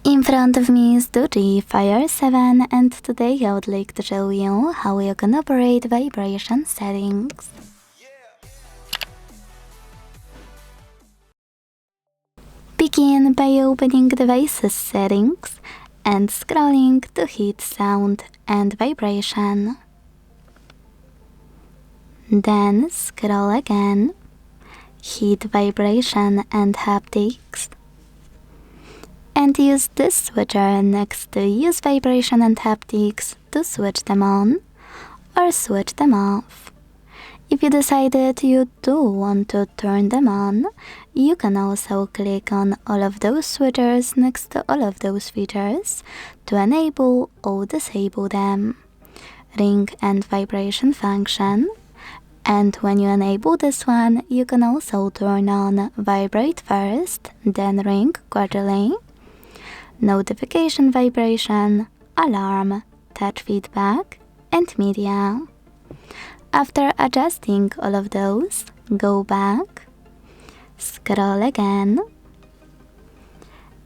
In front of me is DOOGEE Fire 7, and today I would like to show you how you can operate vibration settings. Begin by opening Devices Settings and scrolling to Heat Sound and Vibration. Then scroll again, Heat Vibration and Haptics, and use this switcher next to Use Vibration and Haptics to switch them on or switch them off. If you decided you do want to turn them on, you can also click on all of those switchers next to all of those features to enable or disable them. Ring and vibration function. And when you enable this one, you can also turn on vibrate first, then ring gradually, notification vibration, alarm, touch feedback, and media. After adjusting all of those, go back, scroll again,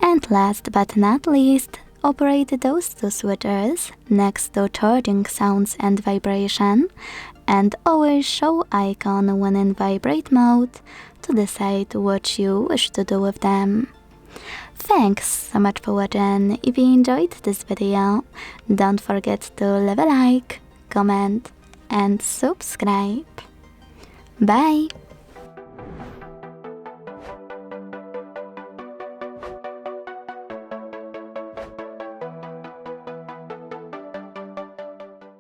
and last but not least, operate those two switchers next to charging sounds and vibration, and always show icon when in vibrate mode to decide what you wish to do with them. Thanks so much for watching. If you enjoyed this video, don't forget to leave a like, comment, and subscribe. Bye!